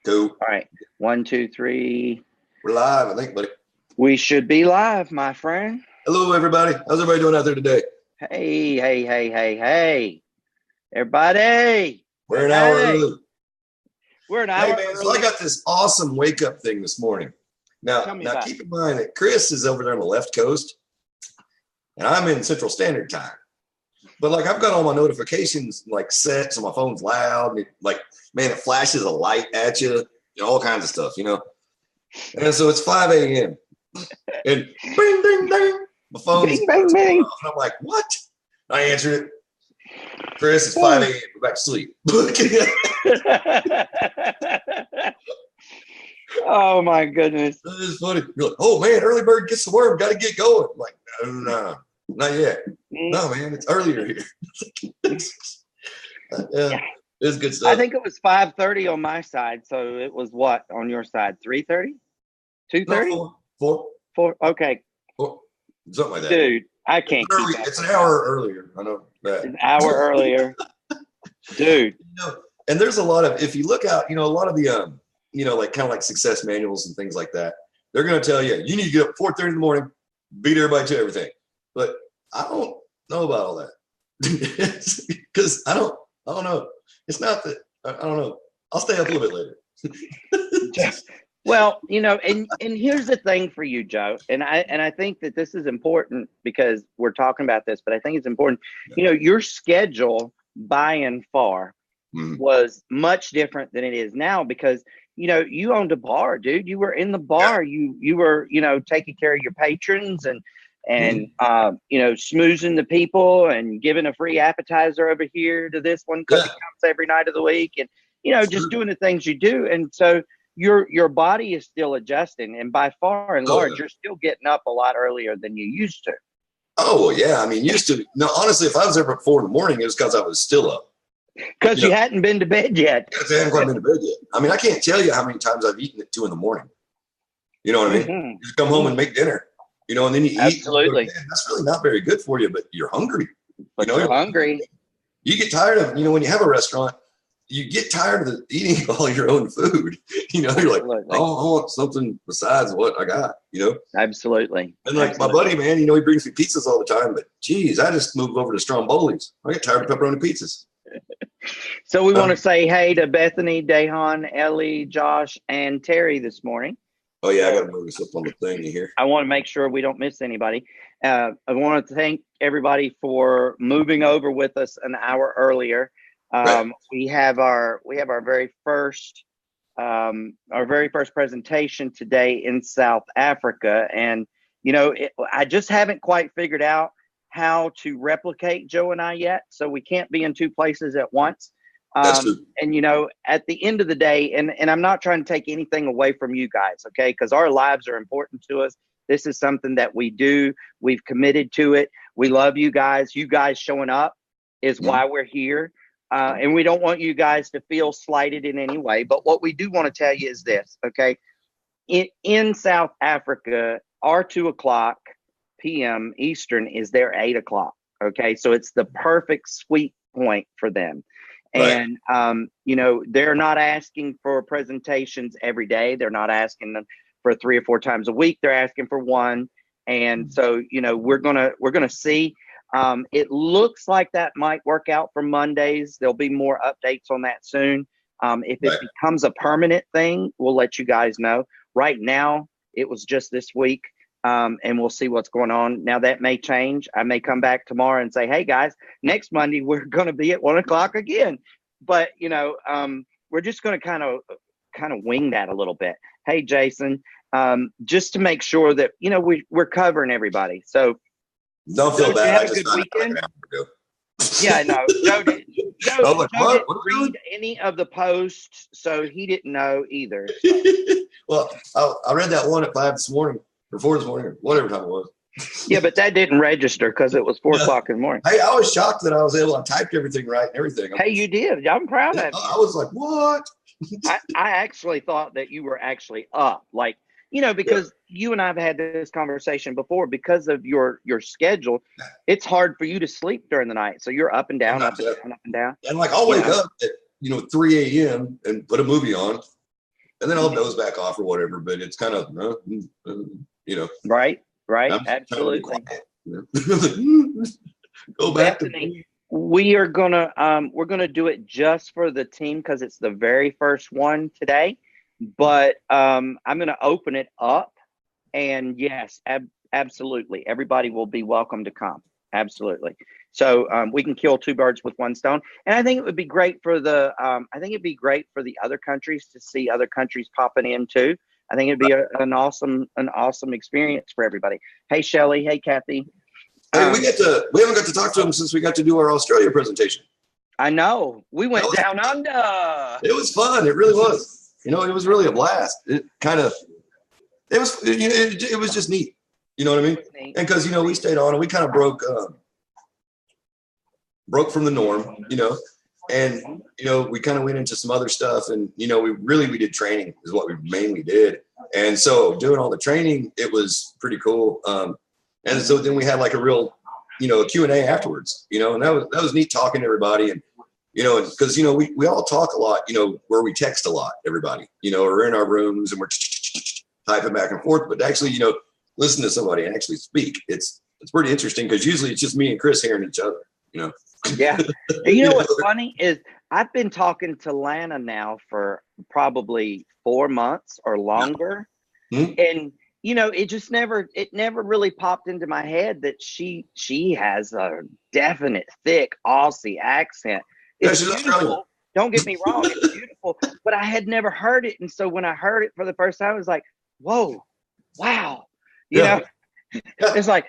Two. All right. 1, 2, 3. We're live, I think, buddy. We should be live, my friend. Hello, everybody. How's everybody doing out there today? Hey. Everybody. We're an hour early. We're an hour man, early. So I got this awesome wake-up thing this morning. Now keep in mind that Chris is over there on the left coast, and I'm in Central Standard Time. But like I've got all my notifications like set, so my phone's loud. And it flashes a light at you, all kinds of stuff, And so it's 5 a.m. and bing, ding, ding. My phone's bing, bing. And I'm like, what? I answered it. Chris, it's 5 a.m. We're back to sleep. Oh my goodness. That is funny. You're like, oh man, early bird gets the worm, gotta get going. I'm like, no, not yet. No, man, it's earlier here. It's good stuff. I think it was 5:30 on my side. So it was what on your side? 3:30? 2:30? No, 4. Okay. 4. Something like that. Dude, I can't keep that. It's an hour earlier. I know that. An hour earlier. Dude. And there's a lot of, if you look out, a lot of the like kind of like success manuals and things like that, they're going to tell you, you need to get up at 4:30 in the morning, beat everybody to everything. But I don't know about all that because I don't know. It's not that, I don't know. I'll stay up a little bit later. Well, and here's the thing for you, Joe, and I think that this is important because we're talking about this, but I think it's important. Your schedule by and far was much different than it is now because you owned a bar, dude. You were in the bar. You were taking care of your patrons and smoozing the people and giving a free appetizer over here to this one because it comes every night of the week, and just doing the things you do, and so. Your body is still adjusting, and by far and large, you're still getting up a lot earlier than you used to. Oh yeah, I mean, used to. No, honestly, if I was there at 4 in the morning, it was because I was still up. Because you hadn't been to bed yet. Because I hadn't quite been to bed yet. I mean, I can't tell you how many times I've eaten at 2 in the morning. You know what I mean? You just come home and make dinner. And then you eat. Absolutely. That's really not very good for you, but you're hungry. You're hungry. You get tired of when you have a restaurant. You get tired of eating all your own food. You're like, I want something besides what I got, Absolutely. And like my buddy, man, he brings me pizzas all the time, but geez, I just moved over to Stromboli's. I get tired of pepperoni pizzas. So we want to say hey to Bethany, Dahan, Ellie, Josh, and Terry this morning. Oh yeah, I got to move this up on the thing here. I want to make sure we don't miss anybody. I want to thank everybody for moving over with us an hour earlier. Right. We have our very first presentation today in South Africa, and I just haven't quite figured out how to replicate Joe and I yet, so we can't be in 2 places at once. And at the end of the day, and I'm not trying to take anything away from you guys, okay? Because our lives are important to us. This is something that we do. We've committed to it. We love you guys. You guys showing up is why we're here. And we don't want you guys to feel slighted in any way. But what we do want to tell you is this, okay? In South Africa, our 2:00 p.m. Eastern is their 8 o'clock, okay? So it's the perfect sweet point for them. Right. And, they're not asking for presentations every day. They're not asking them for 3 or 4 times a week. They're asking for 1. And so, we're gonna see. It looks like that might work out for Mondays. There'll be more updates on that soon. If it becomes a permanent thing, we'll let you guys know. Right now, it was just this week, and we'll see what's going on. Now, that may change. I may come back tomorrow and say, hey, guys, next Monday, we're going to be at 1 o'clock again. But, we're just going to kind of wing that a little bit. Hey, Jason, just to make sure that, we're covering everybody. So, don't feel bad. Have a good weekend. Yeah, no. Joe didn't read any of the posts, so he didn't know either. Well, I read that one at 5 this morning, or 4 this morning, or whatever time it was. Yeah, but that didn't register because it was 4 o'clock in the morning. Hey, I was shocked that I was able to type everything right and everything. Hey, you did. I'm proud of you. I was like, what? I actually thought that you were actually up, because you and I have had this conversation before. Because of your schedule, it's hard for you to sleep during the night. So you're up and down, up and down, up and down. And I'll wake up at 3 a.m. and put a movie on, and then I'll nose back off or whatever. But it's kind of, you know, right, I'm absolutely. Quiet, you know? Go back Bethany, we're gonna do it just for the team because it's the very first one today. But I'm gonna open it up, and yes, absolutely, everybody will be welcome to come. Absolutely. So we can kill two birds with one stone, and I think it would be great for the other countries to see other countries popping in too. I think it'd be an awesome experience for everybody. Hey, Shelly. Hey, Kathy. Hey, we haven't got to talk to them since we got to do our Australia presentation. I know. We went down under. It was fun. It really was. You know, it was really a blast. It was just neat. You know what I mean? And because, you know, we stayed on and we kind of broke from the norm, you know, and, you know, we kind of went into some other stuff and, you know, we did training is what we mainly did. And so doing all the training, it was pretty cool. And so then we had like a real, you know, Q&A afterwards, you know, and that was neat talking to everybody. And, you know, because, you know, we all talk a lot, you know, where we text a lot, everybody, you know, we're in our rooms and we're typing back and forth, but actually, you know, listen to somebody and actually speak. It's pretty interesting because usually it's just me and Chris hearing each other, you know? Yeah. And you know what's funny is I've been talking to Lana now for probably 4 months or longer. Mm-hmm. And, you know, it never really popped into my head that she has a definite thick Aussie accent. It's beautiful. Don't get me wrong. It's beautiful, but I had never heard it. And so when I heard it for the first time, I was like, whoa, wow. You know, it's like,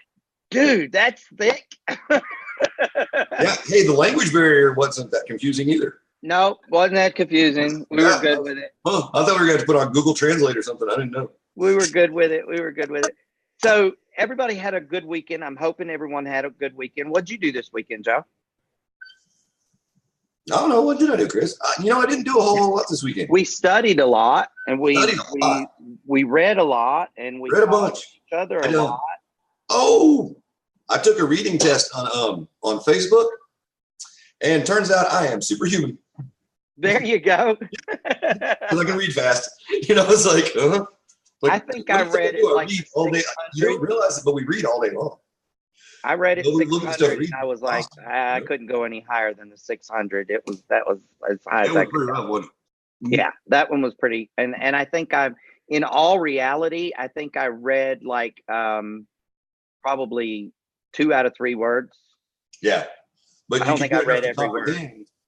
dude, that's thick. Yeah. Hey, the language barrier wasn't that confusing either. No, wasn't that confusing. We were good with it. Oh, I thought we were going to put on Google Translate or something. I didn't know. We were good with it. So everybody had a good weekend. I'm hoping everyone had a good weekend. What'd you do this weekend, Joe? I don't know. What did I do, Chris? You know, I didn't do a whole lot this weekend. We studied a lot, and we read a lot, and we read a bunch. Each other a lot. Oh, I took a reading test on Facebook, and turns out I am superhuman. There you go. Because I can read fast. You know, it's like, I think I read it like all day. You don't realize it, but we read all day long. I read it 600, and I was like, I couldn't go any higher than the 600. That was as high as I could go. Yeah, that one was pretty. And I think in all reality, I think I read like probably 2 out of 3 words. Yeah, but I don't think I read every word.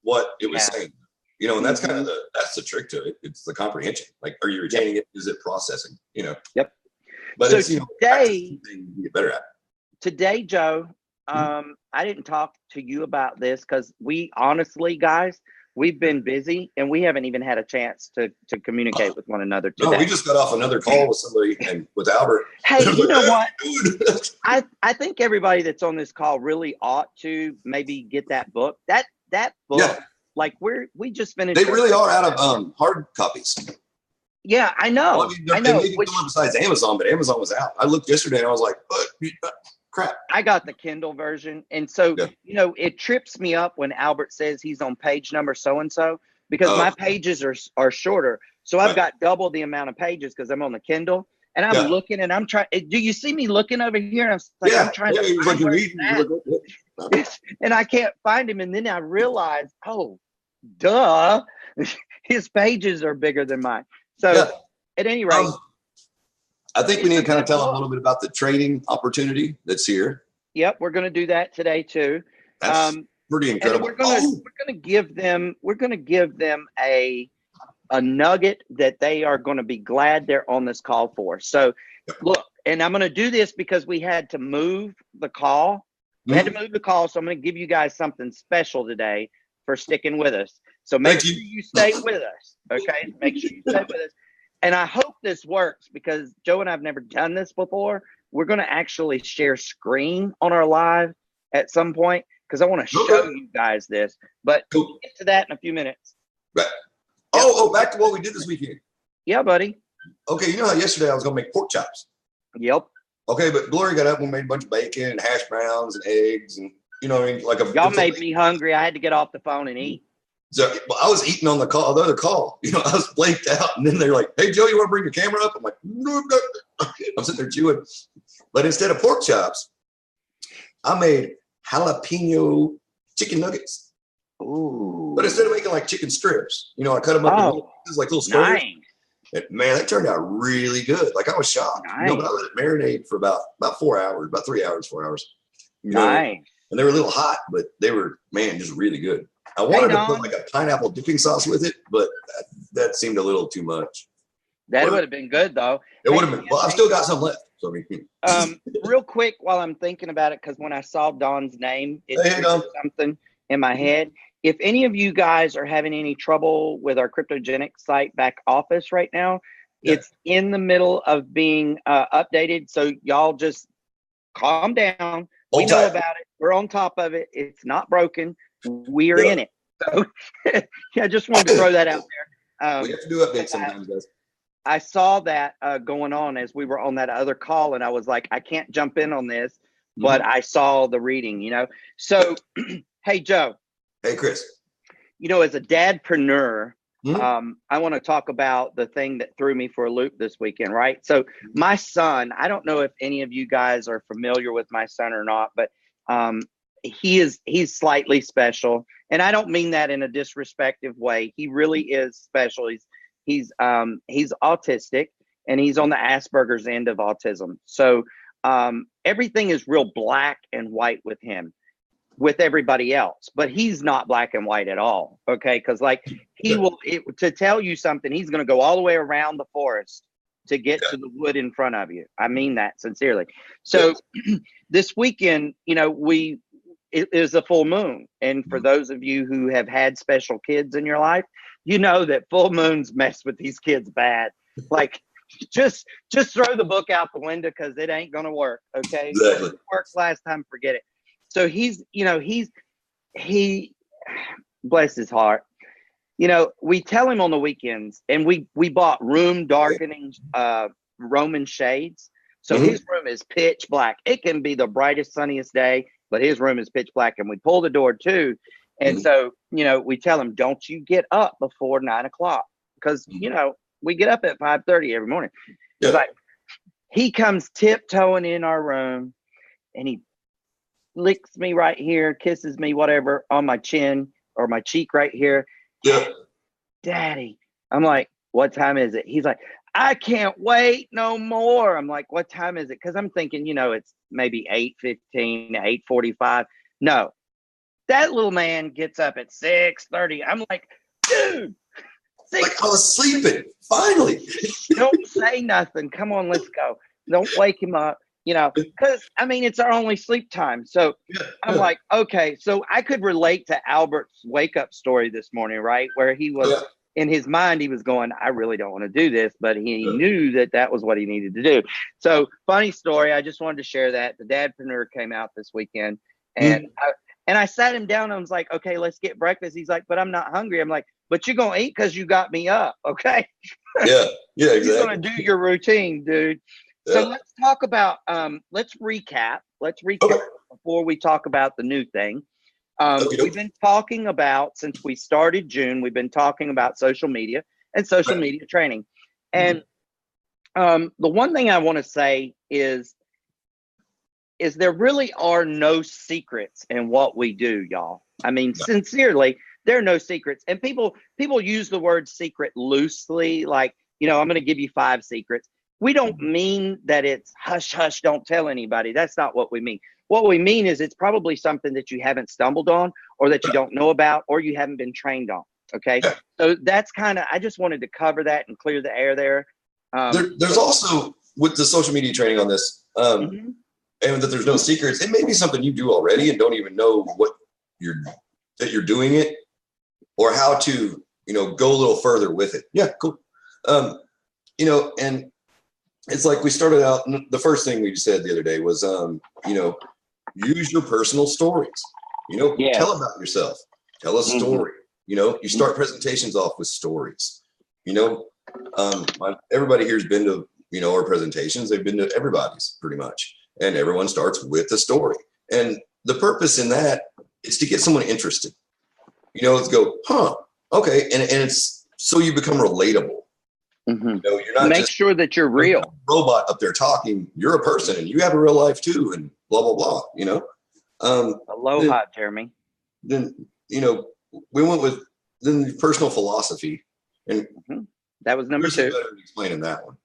What it was saying, you know, and that's kind of the trick to it. It's the comprehension. Like, are you retaining it? Is it processing? You know. Yep. But so it's, you today, you get better at it. Today, Joe, I didn't talk to you about this because we honestly, guys, we've been busy and we haven't even had a chance to communicate with one another today. No, we just got off another call with somebody and with Albert. Hey, you know what? I think everybody that's on this call really ought to maybe get that book. That book, like we just finished. They really are out of hard copies. Yeah, I know. Well, I know. Maybe besides Amazon, but Amazon was out. I looked yesterday and I was like, crap. I got the Kindle version. And so, you know, it trips me up when Albert says he's on page number so-and-so because my pages are shorter. So I've got double the amount of pages because I'm on the Kindle and I'm looking and I'm trying. Do you see me looking over here? And I'm trying to find where he's at. And I can't find him. And then I realized, oh, duh, his pages are bigger than mine. So at any rate, I think we need to kind of tell them a little bit about the training opportunity that's here. Yep, we're going to do that today too. That's pretty incredible. We're going to give them a nugget that they are going to be glad they're on this call for. So look, and I'm going to do this because we had to move the call. We had to move the call, so I'm going to give you guys something special today for sticking with us. So make sure you stay with us, okay? Make sure you stay with us. And I hope this works because Joe and I have never done this before. We're going to actually share screen on our live at some point because I want to show you guys this. But we'll get to that in a few minutes. Right. Oh, back to what we did this weekend. Yeah, buddy. Okay, you know how yesterday I was going to make pork chops? Yep. Okay, but Glory got up and made a bunch of bacon and hash browns and eggs and, you know what I mean? Y'all made me hungry. I had to get off the phone and eat. So I was eating on the other call. You know, I was blanked out, and then they're like, "Hey, Joe, you want to bring your camera up?" I'm like, "No, no." I'm sitting there chewing, but instead of pork chops, I made jalapeno chicken nuggets. Ooh. But instead of making like chicken strips, you know, I cut them up in little pieces, like little squares. Nice. And man, that turned out really good. Like I was shocked. Nice. You know, but I let it marinate for about 4 hours, about 3 hours, 4 hours. You nice. know, and they were a little hot, but they were, man, just really good. I wanted to put like a pineapple dipping sauce with it, but that seemed a little too much. That would have been good though. It would have been. Well, I've still got some left. So I mean, real quick while I'm thinking about it, because when I saw Don's name, it triggered something in my head. If any of you guys are having any trouble with our Cryptogenic site back office right now, it's in the middle of being updated. So y'all just calm down. We know about it. We're on top of it. It's not broken. We're in it. So I just wanted to throw that out there. We have to do updates sometimes, guys. I saw that going on as we were on that other call, and I was like, I can't jump in on this, but I saw the reading, you know. So, hey, Joe. Hey, Chris. You know, as a dadpreneur, I want to talk about the thing that threw me for a loop this weekend, right? So my son, I don't know if any of you guys are familiar with my son or not, but he's slightly special. And I don't mean that in a disrespectful way. He really is special. He's autistic, and he's on the Asperger's end of autism. So everything is real black and white with him, with everybody else, but he's not black and white at all. Okay. Cause like to tell you something, he's going to go all the way around the forest to get to the wood in front of you. I mean that sincerely. So this weekend, you know, it is a full moon. And for those of you who have had special kids in your life, you know that full moons mess with these kids bad. Like just throw the book out the window, cause it ain't going to work. Okay. Exactly. It worked last time. Forget it. So he bless his heart. You know, we tell him on the weekends, and we bought room darkening Roman shades. So his room is pitch black. It can be the brightest, sunniest day, but his room is pitch black. And we pull the door too. And so, you know, we tell him, don't you get up before 9 o'clock. Because, you know, we get up at 5:30 every morning. Yeah. It's like, he comes tiptoeing in our room, and he licks me right here, kisses me, whatever, on my chin or my cheek right here. Yeah. Daddy. I'm like, what time is it? He's like, I can't wait no more. I'm like, what time is it? Because I'm thinking, you know, it's maybe 8:15, 8:45. No. That little man gets up at 6:30. I'm like, dude. Like I was sleeping. Finally. Don't say nothing. Come on, let's go. Don't wake him up. You know, because I mean, it's our only sleep time. So I'm like, okay, so I could relate to Albert's wake up story this morning, right? Where he was in his mind, he was going, I really don't want to do this, but he knew that was what he needed to do. So funny story. I just wanted to share that. The Dadpreneur came out this weekend, and I sat him down and I was like, okay, let's get breakfast. He's like, but I'm not hungry. I'm like, but you're going to eat because you got me up. Okay. Yeah, exactly. You're going to do your routine, dude. So let's talk about, let's recap before we talk about the new thing. We've been talking about, since we started June, we've been talking about social media and social media training. And the one thing I want to say is there really are no secrets in what we do, y'all. I mean, sincerely, there are no secrets. And people use the word secret loosely, like, you know, I'm going to give you 5 secrets. We don't mean that it's hush, hush, don't tell anybody. That's not what we mean. What we mean is it's probably something that you haven't stumbled on, or that you don't know about, or you haven't been trained on. Okay. So that's kind of, I just wanted to cover that and clear the air there. There's also, with the social media training on this, and that there's no secrets, it may be something you do already and don't even know that you're doing it, or how to, you know, go a little further with it. Yeah, cool. You know, and it's like we started out, the first thing we said the other day was, you know, use your personal stories. You know, tell about yourself. Tell a story. You know, you start presentations off with stories. You know, everybody here's been to, you know, our presentations. They've been to everybody's pretty much. And everyone starts with a story. And the purpose in that is to get someone interested. let's go, huh? Okay, and it's so you become relatable. Mm-hmm. You're not make sure that you're real. A robot up there talking. You're a person, and you have a real life too, and blah blah blah. Aloha, Jeremy. Then we went with then personal philosophy, and that was number 2. Better explaining that one.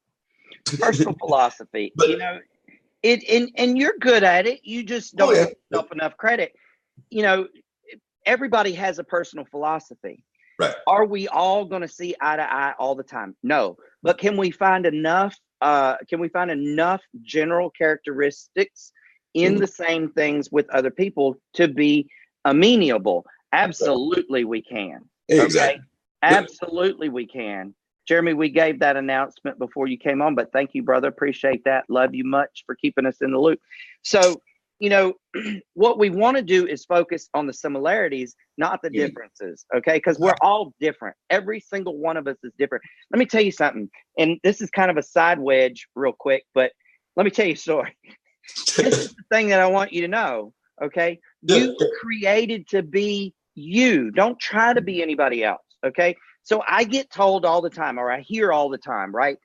Personal philosophy, but, and you're good at it. You just don't give yourself enough credit. Everybody has a personal philosophy. Right. Are we all going to see eye to eye all the time? No. But can we find enough? General characteristics in the same things with other people to be amenable? Absolutely, we can. Exactly. Okay. Absolutely, we can. Jeremy, we gave that announcement before you came on, but thank you, brother. Appreciate that. Love you much for keeping us in the loop. So, what we want to do is focus on the similarities, not the differences, okay? Because we're all different. Every single one of us is different. Let me tell you something, and this is kind of a side wedge real quick, but let me tell you a story. This is the thing that I want you to know, okay? You were created to be you. Don't try to be anybody else, okay? So I get told all the time, or I hear all the time, right?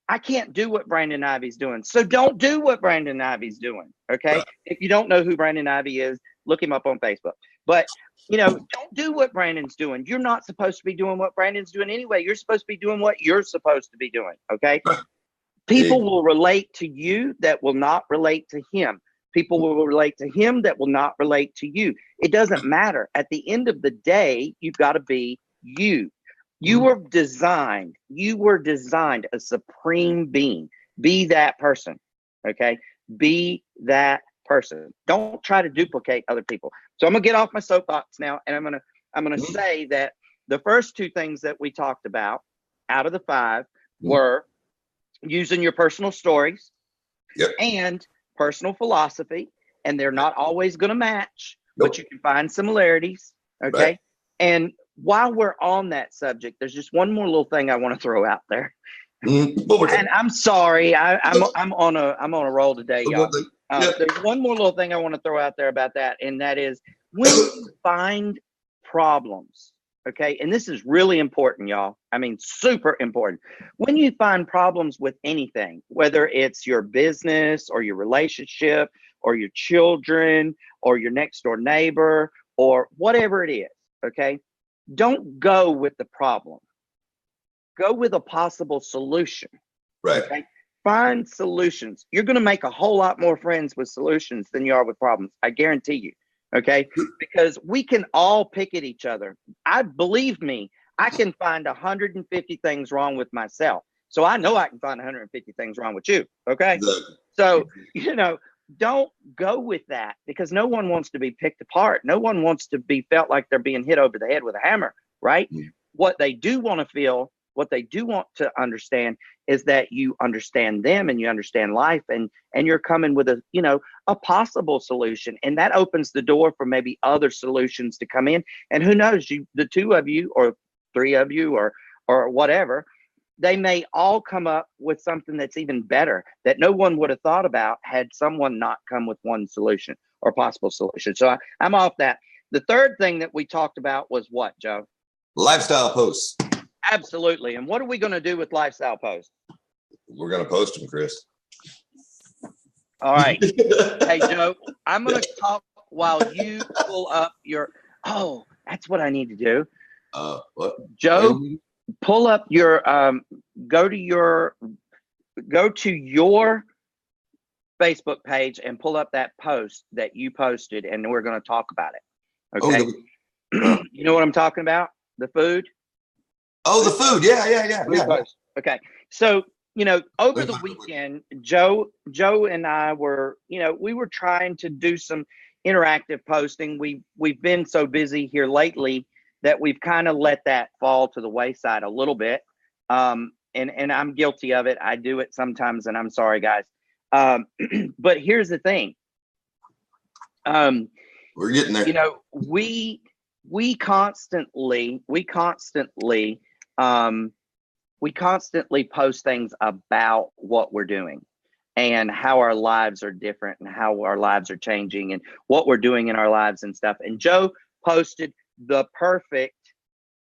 I can't do what Brandon Ivy's doing. So don't do what Brandon Ivy's doing. Okay. Right. If you don't know who Brandon Ivy is, look him up on Facebook. But, don't do what Brandon's doing. You're not supposed to be doing what Brandon's doing anyway. You're supposed to be doing what you're supposed to be doing. Okay. Right. People will relate to you that will not relate to him. People will relate to him that will not relate to you. It doesn't matter. At the end of the day, you've got to be you. You were designed a supreme being. Be that person. Okay. Be that person. Don't try to duplicate other people. So I'm gonna get off my soapbox now, and I'm gonna say that the first 2 things that we talked about out of the 5 were using your personal stories and personal philosophy, and they're not always gonna match, but you can find similarities. Okay. Right. And while we're on that subject, there's just one more little thing I want to throw out there. And I'm sorry, I'm on a roll today, y'all. There's one more little thing I want to throw out there about that, and that is when you find problems, okay, and this is really important, y'all. I mean, super important. When you find problems with anything, whether it's your business or your relationship or your children or your next door neighbor or whatever it is, okay, don't go with the problem. Go with a possible solution. Right. Okay? Find solutions. You're going to make a whole lot more friends with solutions than you are with problems. I guarantee you. Okay. Because we can all pick at each other. Believe me, I can find 150 things wrong with myself. So I know I can find 150 things wrong with you. Okay. So, don't go with that, because no one wants to be picked apart. No one wants to be felt like they're being hit over the head with a hammer, right? What they do want to feel, what they do want to understand is that you understand them and you understand life, and you're coming with a possible solution. And that opens the door for maybe other solutions to come in. And who knows, the 2 of you or 3 of you or whatever, they may all come up with something that's even better that no one would have thought about had someone not come with one solution or possible solution. So I'm off that. The third thing that we talked about was what, Joe? Lifestyle posts. Absolutely. And what are we going to do with lifestyle posts? We're going to post them, Chris. All right. Hey, Joe, I'm going to talk while you pull up your, that's what I need to do. What? Joe, pull up your, go to your Facebook page and pull up that post that you posted, and we're going to talk about it. Okay. You know what I'm talking about? The food. Oh, the food. Yeah. Okay. So, over the weekend, Joe and I were, we were trying to do some interactive posting. We've been so busy here lately that we've kind of let that fall to the wayside a little bit. And I'm guilty of it. I do it sometimes, and I'm sorry, guys. But here's the thing. We're getting there. We constantly post things about what we're doing and how our lives are different and how our lives are changing and what we're doing in our lives and stuff. And Joe posted the perfect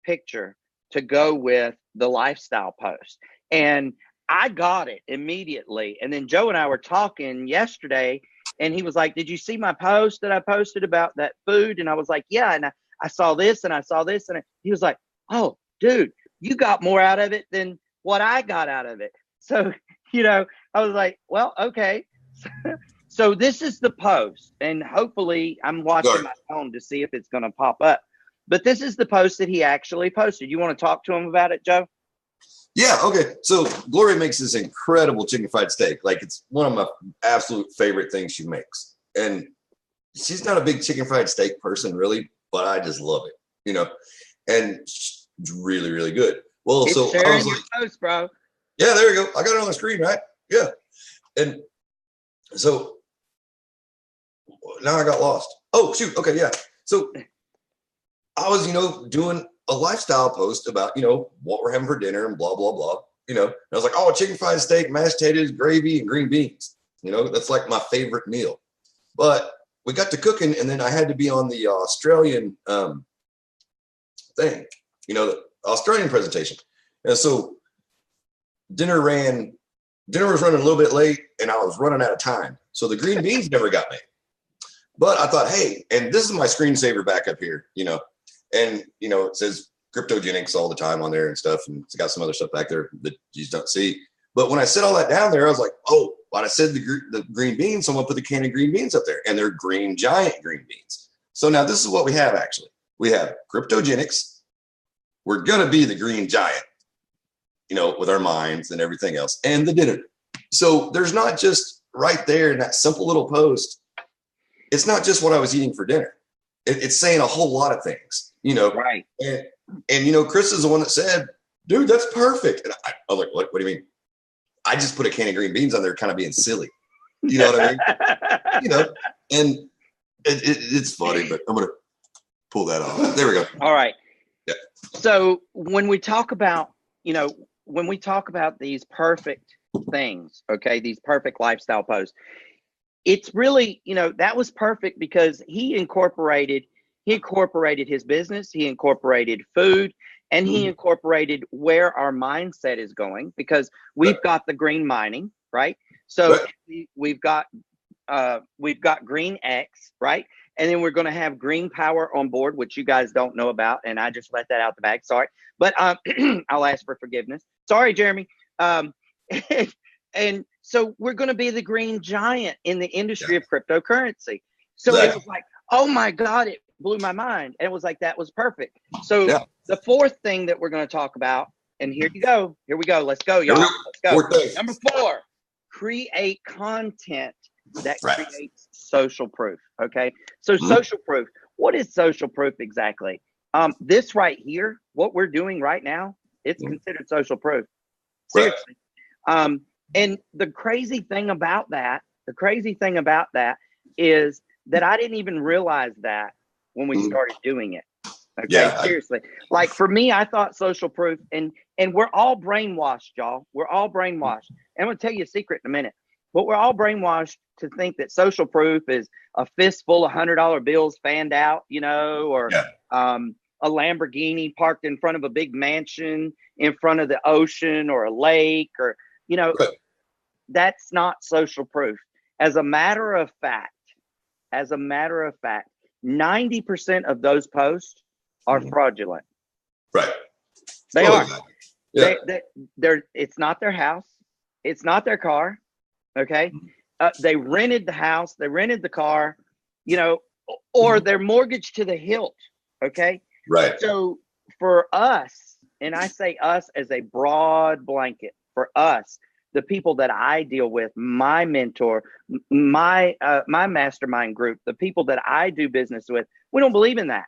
picture to go with the lifestyle post. And I got it immediately. And then Joe and I were talking yesterday, and he was like, did you see my post that I posted about that food? And I was like, yeah. And I saw this and I saw this. And he was like, oh, dude, you got more out of it than what I got out of it. So, I was like, well, okay. So this is the post, and hopefully I'm watching my phone to see if it's going to pop up. But this is the post that he actually posted. You want to talk to him about it, Joe? Yeah. Okay. So Gloria makes this incredible chicken fried steak. Like, it's one of my absolute favorite things she makes. And she's not a big chicken fried steak person, really, but I just love it, and it's really, really good. Well, it's so I was like, post, bro. Yeah, there you go. I got it on the screen, right? Yeah. And so now I got lost. Oh, shoot. Okay. Yeah. So I was, doing a lifestyle post about, what we're having for dinner and blah, blah, blah, and I was like, oh, chicken fried steak, mashed potatoes, gravy, and green beans. That's like my favorite meal. But we got to cooking, and then I had to be on the Australian thing, the Australian presentation. And so dinner was running a little bit late, and I was running out of time. So the green beans never got made. But I thought, hey, and this is my screensaver back up here, and, it says cryptogenics all the time on there and stuff. And it's got some other stuff back there that you just don't see. But when I said all that down there, I was like, oh, when I said the green beans, someone put the can of green beans up there, and they're green giant green beans. So now this is what we have, actually. We have cryptogenics. We're going to be the green giant, with our minds and everything else, and the dinner. So there's not just right there in that simple little post. It's not just what I was eating for dinner. It's saying a whole lot of things, Right. And Chris is the one that said, dude, that's perfect. And I was like, what do you mean? I just put a can of green beans on there kind of being silly. You know what I mean? And it's funny, but I'm going to pull that off. There we go. All right. Yeah. So when we talk about, these perfect things, okay, these perfect lifestyle posts, it's really, that was perfect because he incorporated his business, he incorporated food, and he incorporated where our mindset is going, because we've got the green mining, right? So we've got green X, right? And then we're going to have green power on board, which you guys don't know about, and I just let that out the bag. Sorry, but I'll ask for forgiveness. Sorry, Jeremy. And so we're going to be the green giant in the industry of cryptocurrency. So it was like, oh my God, it blew my mind. And it was like, that was perfect. So the fourth thing that we're going to talk about, and here we go. Let's go, y'all. Let's go. Number 4, create content that creates social proof. Okay. So social proof. What is social proof exactly? This right here, what we're doing right now, it's considered social proof. Seriously. And the crazy thing about that is that I didn't even realize that when we started doing it. Okay, seriously. Like for me, I thought social proof, and we're all brainwashed, y'all. We're all brainwashed. And I'm gonna tell you a secret in a minute. But we're all brainwashed to think that social proof is a fistful of $100 bills fanned out, or a Lamborghini parked in front of a big mansion in front of the ocean or a lake, or that's not social proof. As a matter of fact, 90% of those posts are fraudulent. Right. They are. Yeah. They're. It's not their house. It's not their car. Okay. They rented the house. They rented the car. Or they're mortgaged to the hilt. Okay. Right. So for us, and I say us as a broad blanket, for us, the people that I deal with, my mentor, my mastermind group, the people that I do business with, we don't believe in that.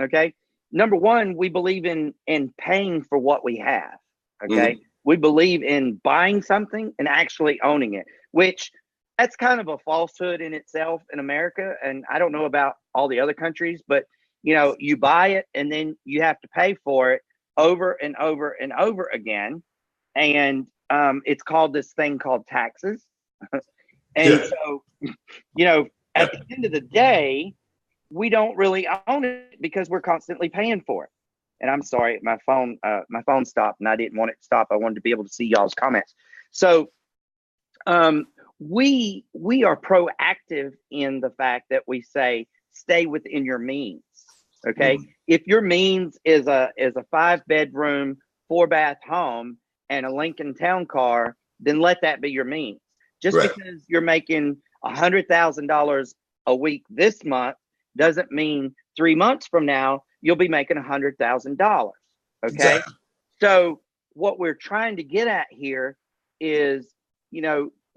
Okay. Number one, we believe in paying for what we have. Okay. We believe in buying something and actually owning it, which that's kind of a falsehood in itself in America. And I don't know about all the other countries, but you buy it and then you have to pay for it over and over and over again. And it's called this thing called taxes. And so, at the end of the day, we don't really own it because we're constantly paying for it. And I'm sorry, my phone stopped, and I didn't want it to stop. I wanted to be able to see y'all's comments. So we are proactive in the fact that we say stay within your means. Okay, if your means is a 5-bedroom, 4-bath home and a Lincoln Town Car, then let that be your means. Just because you're making $100,000 a week this month doesn't mean 3 months from now you'll be making $100,000. Okay, exactly. So what we're trying to get at here is,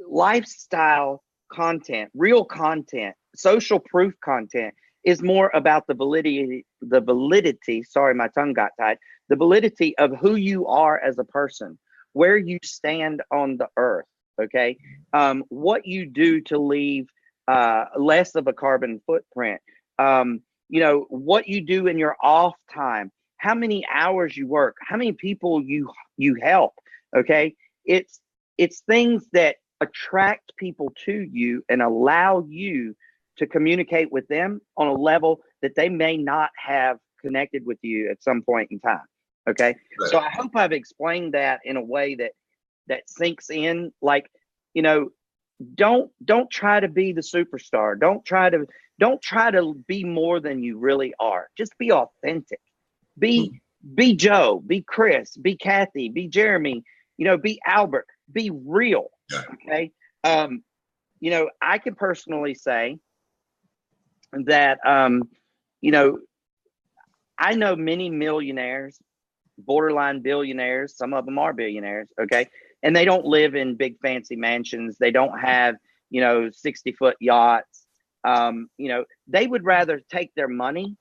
lifestyle content, real content, social proof content is more about the validity. Sorry, my tongue got tied. The validity of who you are as a person, where you stand on the earth. Okay, what you do to leave less of a carbon footprint. What you do in your off time, how many hours you work, how many people you help. Okay, it's things that attract people to you and allow you to communicate with them on a level that they may not have connected with you at some point in time. Okay, so I hope I've explained that in a way that sinks in. Like, don't try to be the superstar. Don't try to be more than you really are. Just be authentic. Be Joe, be Chris, be Kathy, be Jeremy, be Albert, be real. Okay. I can personally say that, I know many millionaires, borderline billionaires. Some of them are billionaires. Okay. And they don't live in big fancy mansions. They don't have, 60-foot yachts. They would rather take their money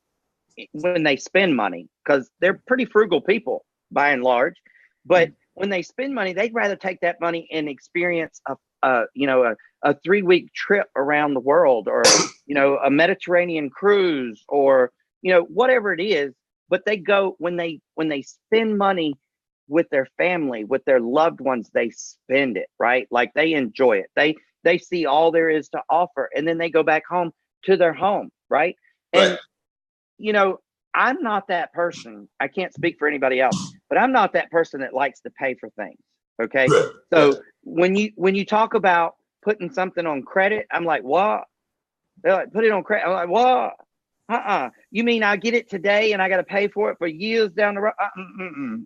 when they spend money, because they're pretty frugal people by and large. But when they spend money, they'd rather take that money and experience a 3-week trip around the world, or, a Mediterranean cruise, or, whatever it is. But they go, when they spend money with their family, with their loved ones, they spend it, right? Like, they enjoy it. They see all there is to offer, and then they go back home to their home, right? And, I'm not that person. I can't speak for anybody else, but I'm not that person that likes to pay for things. Okay. So when you talk about putting something on credit, I'm like, what? They're like, put it on credit. I'm like, what? You mean I get it today and I got to pay for it for years down the road?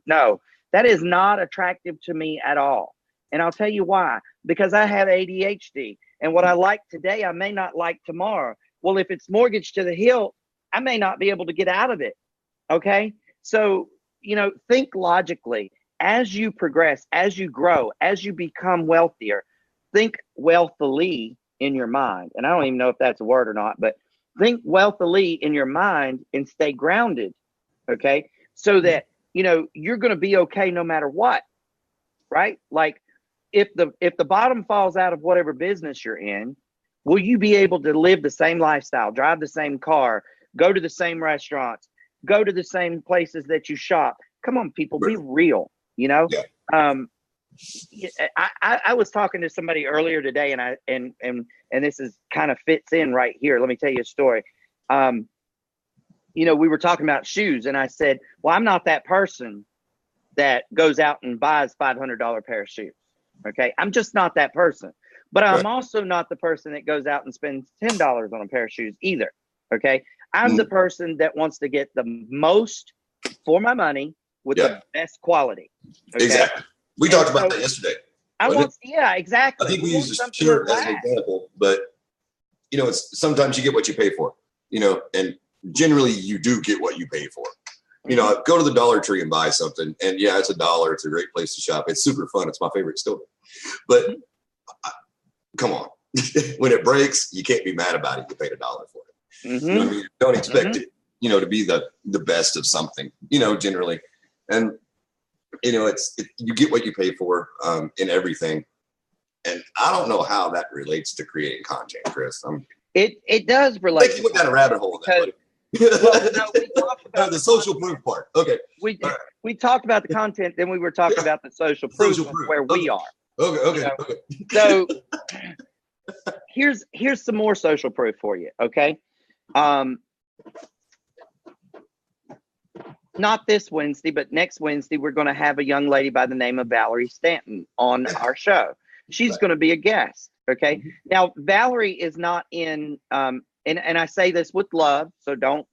No, that is not attractive to me at all. And I'll tell you why. Because I have ADHD, and what I like today, I may not like tomorrow. Well, if it's mortgaged to the hilt, I may not be able to get out of it. Okay. So, think logically. As you progress, as you grow, as you become wealthier, think wealthily in your mind. And I don't even know if that's a word or not, but think wealthily in your mind and stay grounded. Okay. So that, you're going to be okay no matter what. Right. Like, if the bottom falls out of whatever business you're in, will you be able to live the same lifestyle, drive the same car, go to the same restaurants, go to the same places that you shop? Come on, people, be real. I was talking to somebody earlier today, and this is kind of fits in right here. Let me tell you a story. We were talking about shoes, and I said, well, I'm not that person that goes out and buys $500 pair of shoes. Okay. I'm just not that person, but I'm also not the person that goes out and spends $10 on a pair of shoes either. Okay. I'm the person that wants to get the most for my money with the best quality. Okay? Exactly. We talked about that yesterday. Exactly. I think we used a shirt as an example, but it's sometimes you get what you pay for, and generally you do get what you pay for. Go to the Dollar Tree and buy something, and it's $1. It's a great place to shop. It's super fun. It's my favorite store. But come on, when it breaks, you can't be mad about it. You paid $1 for it. Don't expect it, to be the best of something, generally. And you get what you pay for in everything. And I don't know how that relates to creating content, Chris. It does relate. You went down a rabbit hole with that, buddy. Well, no, we talked about the social proof part. Okay. We talked about the content, then we were talking about the social proof where we are. Okay. So here's some more social proof for you. Okay. Not this Wednesday, but next Wednesday, we're going to have a young lady by the name of Valerie Stanton on our show. She's going to be a guest. Okay. Now, Valerie is not in, and I say this with love, so don't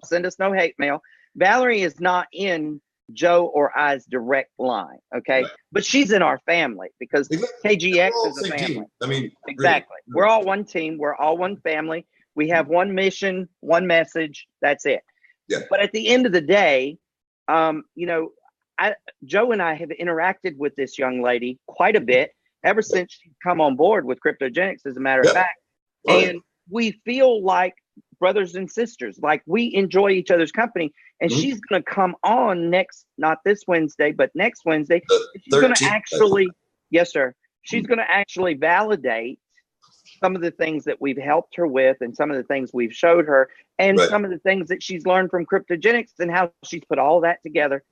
send us no hate mail. Valerie is not in Joe or I's direct line. Okay. Right. But she's in our family because KGX is a family. Team. I mean, exactly. Really. We're all one team. We're all one family. We have one mission, one message. That's it. Yeah. But at the end of the day, you know, Joe and I have interacted with this young lady quite a bit ever since she's come on board with Kryptogenics, as a matter of fact. And we feel like brothers and sisters, like we enjoy each other's company. And she's going to come on not this Wednesday, but next Wednesday. She's going to actually, yes, sir. She's going to actually validate some of the things that we've helped her with and some of the things we've showed her and some of the things that she's learned from Kryptogenics and how she's put all that together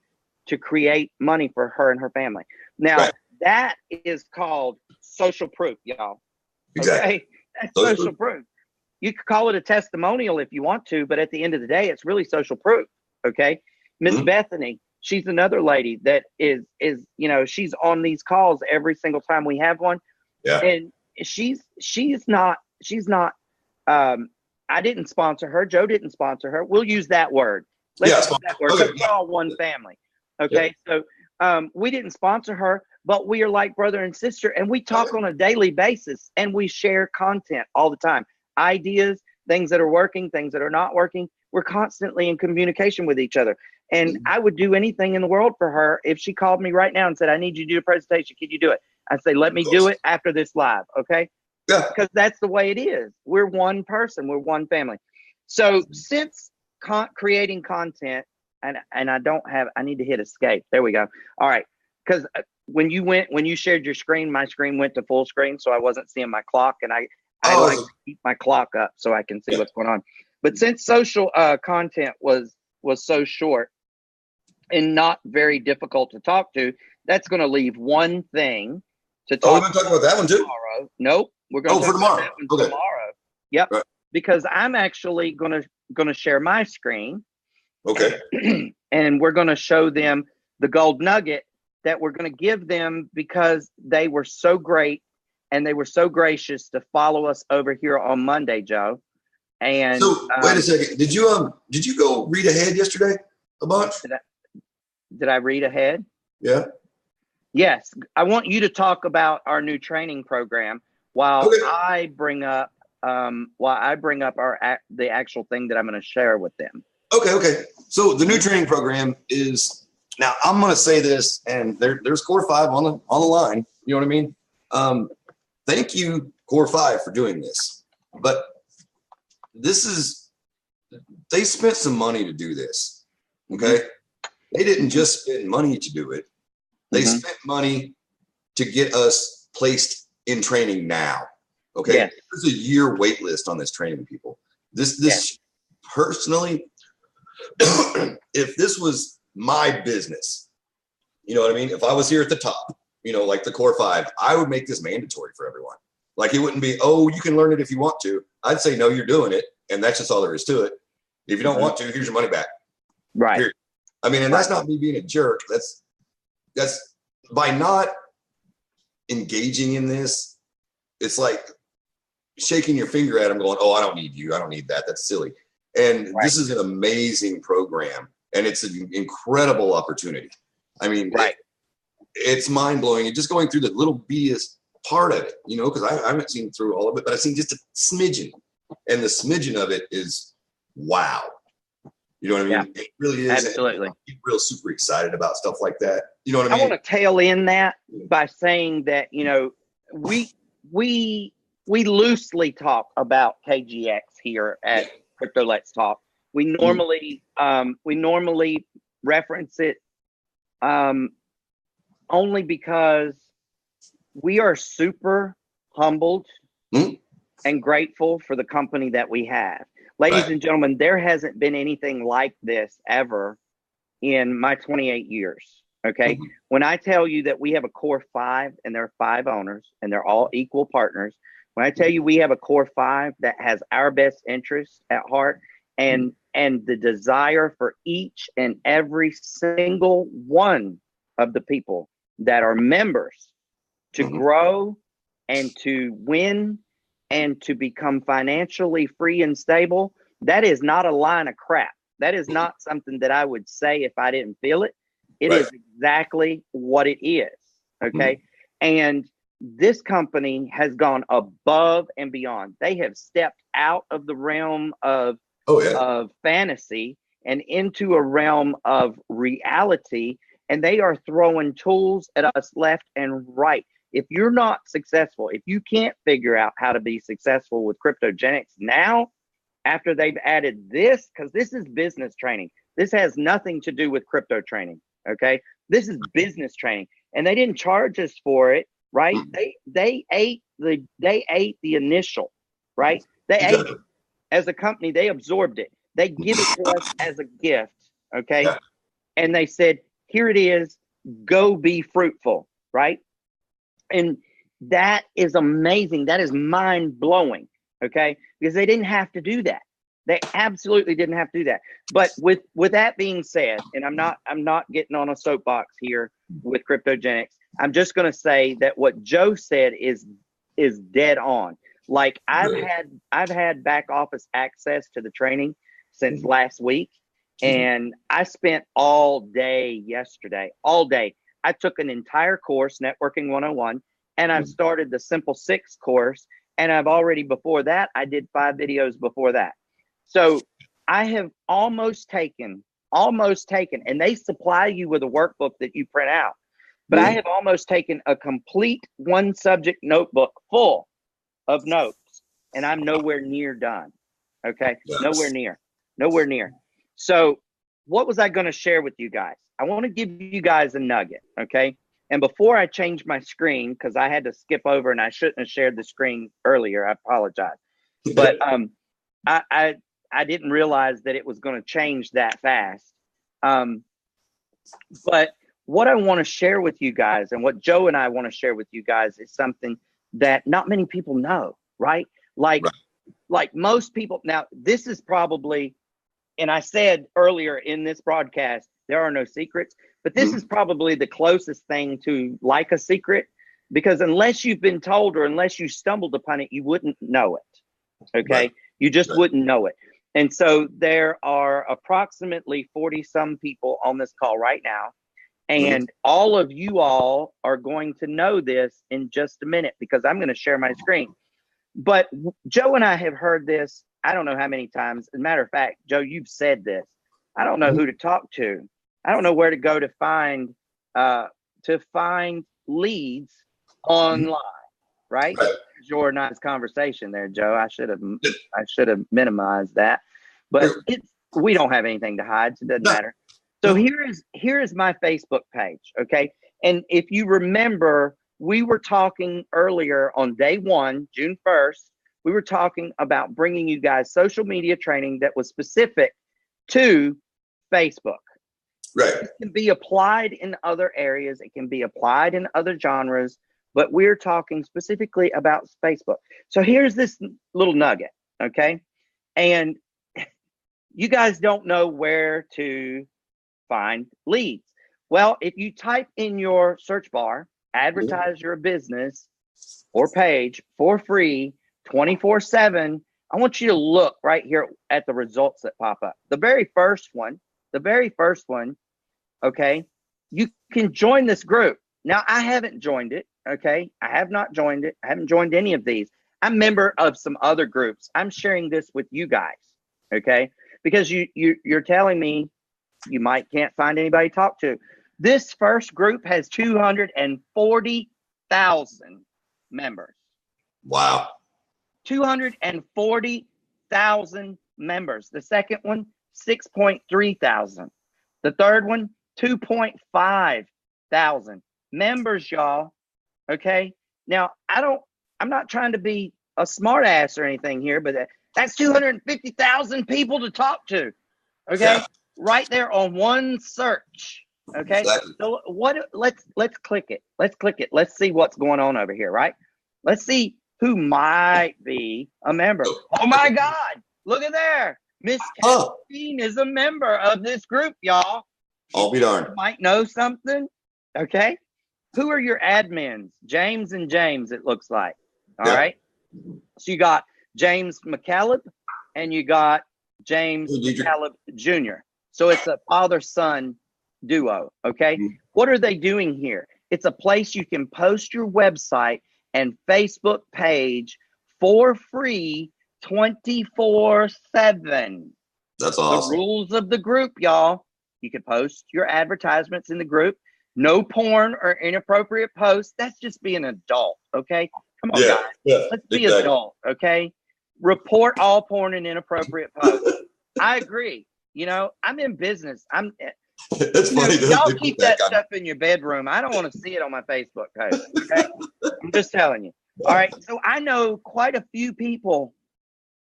to create money for her and her family. Now, that is called social proof, y'all. Exactly. Okay? That's social proof. You could call it a testimonial if you want to, but at the end of the day, it's really social proof. Okay. Miss Bethany, she's another lady that is, you know, she's on these calls every single time we have one. Yeah. And she's not, I didn't sponsor her. Joe didn't sponsor her. We'll use that word. Let's use that word. Okay. We're all one family. Okay. Yeah. So we didn't sponsor her, but we are like brother and sister, and we talk on a daily basis, and we share content all the time. Ideas, things that are working, things that are not working. We're constantly in communication with each other. And I would do anything in the world for her if she called me right now and said, I need you to do a presentation. Can you do it? I'd say, let me do it after this live. Okay. Yeah. Because that's the way it is. We're one person. We're one family. So since creating content, and I need to hit escape. There we go. All right. Because when you shared your screen, my screen went to full screen. So I wasn't seeing my clock, and I like to keep my clock up so I can see what's going on. But since social content was so short and not very difficult to talk to, that's going to leave one thing to talk. We're going to talk about that one too? Tomorrow. Nope. We're going to talk tomorrow. About that one tomorrow. Yep. Right. Because I'm actually going to share my screen. Okay. And we're going to show them the gold nugget that we're going to give them because they were so great and they were so gracious to follow us over here on Monday, Joe. And so wait a second. Did you go read ahead yesterday a bunch? Did I read ahead? Yeah. Yes. I want you to talk about our new training program while I bring up the actual thing that I'm going to share with them. Okay. So the new training program is, now I'm going to say this, and there's Core 5 on the line. You know what I mean? Thank you, Core 5, for doing this. But they spent some money to do this. Okay. They didn't just spend money to do it. They spent money to get us placed in training now. Okay. Yes. There's a year wait list on this training, people. This personally, if this was my business, you know what I mean? If I was here at the top, you know, like the Core 5, I would make this mandatory for everyone. Like, it wouldn't be, oh, you can learn it if you want to. I'd say, no, you're doing it. And that's just all there is to it. If you don't want to, here's your money back. Right. Period. I mean, and that's not me being a jerk. That's by not engaging in this, it's like shaking your finger at them going, oh, I don't need you. I don't need that. That's silly. And this is an amazing program, and it's an incredible opportunity. I mean, it's mind blowing. And just going through the little BS part of it, you know, because I haven't seen through all of it, but I've seen just a smidgen, and the smidgen of it is wow. You know what I mean? Yeah, it really is. Absolutely. I'm real super excited about stuff like that. You know what I mean? I want to tail in that by saying that, you know, we loosely talk about KGX here at Crypto Let's Talk. We normally reference it only because we are super humbled and grateful for the company that we have. Ladies and gentlemen, there hasn't been anything like this ever in my 28 years. Okay. When I tell you that we have a Core 5 and there are 5 owners and they're all equal partners, when I tell you we have a Core 5 that has our best interests at heart and the desire for each and every single one of the people that are members to grow and to win and to become financially free and stable. That is not a line of crap. That is not something that I would say if I didn't feel it. It is exactly what it is. Okay. And this company has gone above and beyond. They have stepped out of the realm of fantasy and into a realm of reality. And they are throwing tools at us left and right. If you're not successful, if you can't figure out how to be successful with cryptogenics now, after they've added this, because this is business training. This has nothing to do with crypto training. Okay. This is business training. And they didn't charge us for it, right? They ate the initial, right? They ate it. As a company, they absorbed it. They give it to us as a gift. Okay. Yeah. And they said, here it is, go be fruitful, right? And that is amazing. That is mind blowing. Okay. Because they didn't have to do that. They absolutely didn't have to do that. But with that being said, and I'm not getting on a soapbox here with cryptogenics. I'm just going to say that what Joe said is dead on. Like I've had back office access to the training since last week, and I spent all day yesterday, all day. I took an entire course, Networking 101, and I've started the Simple 6 course, and I've already before that, I did 5 videos before that. So I have almost taken, and they supply you with a workbook that you print out, but I have almost taken a complete 1 subject notebook full of notes, and I'm nowhere near done. Okay. Yes. Nowhere near. So what was I going to share with you guys? I want to give you guys a nugget. Okay. And before I change my screen, because I had to skip over and I shouldn't have shared the screen earlier, I apologize. But I didn't realize that it was going to change that fast. But what I want to share with you guys, and what Joe and I want to share with you guys, is something that not many people know, right? Like most people. Now, this is probably, and I said earlier in this broadcast, there are no secrets, but this is probably the closest thing to like a secret, because unless you've been told or unless you stumbled upon it, you wouldn't know it. Okay. Right. You just wouldn't know it. And so there are approximately 40 some people on this call right now. And all of you all are going to know this in just a minute, because I'm going to share my screen. But Joe and I have heard this, I don't know how many times. As a matter of fact, Joe, you've said this. I don't know who to talk to. I don't know where to go to find leads online, right? Your nice conversation there, Joe. I should have minimized that, but we don't have anything to hide, so it doesn't matter. So here is my Facebook page, okay? And if you remember, we were talking earlier on day 1, June 1st, we were talking about bringing you guys social media training that was specific to Facebook. Right. It can be applied in other areas. It can be applied in other genres, but we're talking specifically about Facebook. So here's this little nugget, okay? And you guys don't know where to find leads. Well, if you type in your search bar, advertise your business or page for free, 24/7, I want you to look right here at the results that pop up. The very first one, okay, you can join this group. Now, I haven't joined it, okay? I have not joined it. I haven't joined any of these. I'm a member of some other groups. I'm sharing this with you guys, okay? Because you're telling me you can't find anybody to talk to. This first group has 240,000 members. Wow. 240,000 members. The second one, 6.3 thousand. The third one, 2.5 thousand members, y'all. Okay. Now, I'm not trying to be a smart ass or anything here, but that's 250,000 people to talk to. Okay. Yeah. Right there on one search. Okay. Exactly. So let's click it. Let's click it. Let's see what's going on over here. Right. Let's see who might be a member. Oh my God. Look at there. Miss Kathleen is a member of this group, y'all. I'll be darned. You might know something. Okay. Who are your admins? James and James, it looks like. All right. So you got James McCaleb and you got James McCaleb Jr. So it's a father-son duo. Okay. What are they doing here? It's a place you can post your website and Facebook page for free 24/7. That's awesome. The rules of the group, y'all. You can post your advertisements in the group. No porn or inappropriate posts. That's just being an adult, okay? Come on, guys. Let's be adult, okay? Report all porn and inappropriate posts. I agree. You know, I'm in business. It's funny. Y'all keep that stuff in your bedroom. I don't want to see it on my Facebook page, okay? I'm just telling you. All right. So I know quite a few people.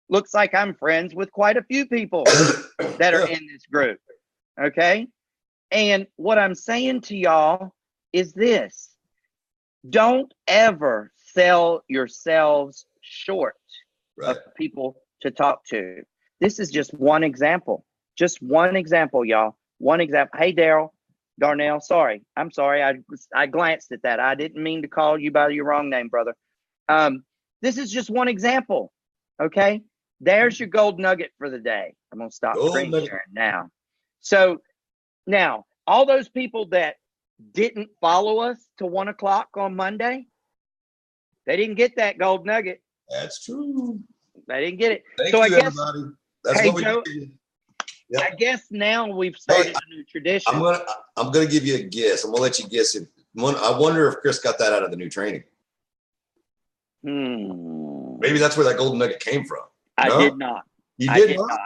Looks like I'm friends with quite a few people that are in this group. Okay. And what I'm saying to y'all is this: don't ever sell yourselves short of people to talk to. This is just one example. Just one example, y'all. One example. Hey, Darnell, sorry. I'm sorry. I glanced at that. I didn't mean to call you by your wrong name, brother. This is just one example. Okay. There's your gold nugget for the day. I'm going to stop screen sharing now. So now all those people that didn't follow us to 1 o'clock on Monday, they didn't get that gold nugget. That's true. They didn't get it. Thank you, everybody. That's what we do. Yep. I guess now we've started a new tradition. I'm gonna give you a guess. I'm gonna let you guess it. I wonder if Chris got that out of the new training. Maybe that's where that golden nugget came from. I did not. You did not?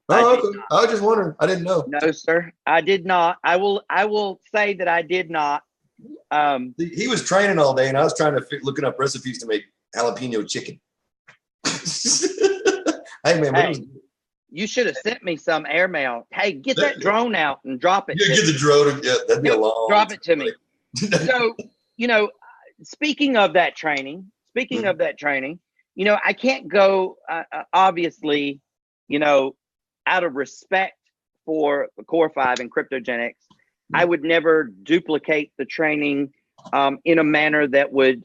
Oh, okay. I was just wondering. I didn't know. No, sir. I did not. I will say that I did not. He was training all day, and I was trying to looking up recipes to make jalapeno chicken. Hey, man. You should have sent me some airmail. Hey, get that drone out and drop it. Yeah, get the drone. Yeah, that'd be a long. Drop it to me. So, speaking of that training, I can't go, obviously, out of respect for Core 5 and cryptogenics, I would never duplicate the training in a manner that would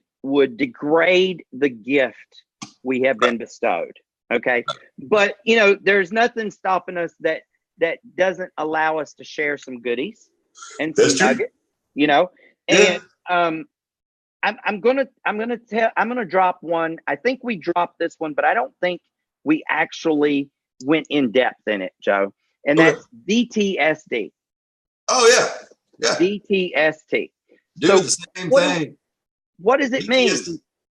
degrade the gift we have been bestowed. Okay. But, there's nothing stopping us that doesn't allow us to share some goodies and some nuggets, and I'm gonna drop one. I think we dropped this one, but I don't think we actually went in depth in it, Joe. And that's DTSD. Oh yeah. DTST. Do the same thing. What does it mean?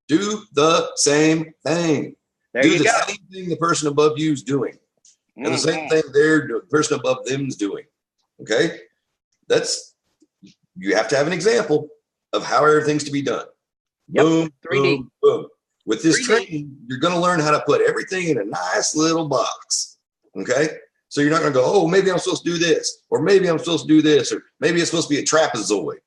Do the same thing. Do the same thing the person above you is doing. And the same thing the person above them is doing. Okay? You have to have an example of how everything's to be done. Yep. Boom, 3D. boom, boom. With this 3D. training, you're going to learn how to put everything in a nice little box. Okay? So you're not going to go, oh, maybe I'm supposed to do this, or maybe I'm supposed to do this, or maybe it's supposed to be a trapezoid.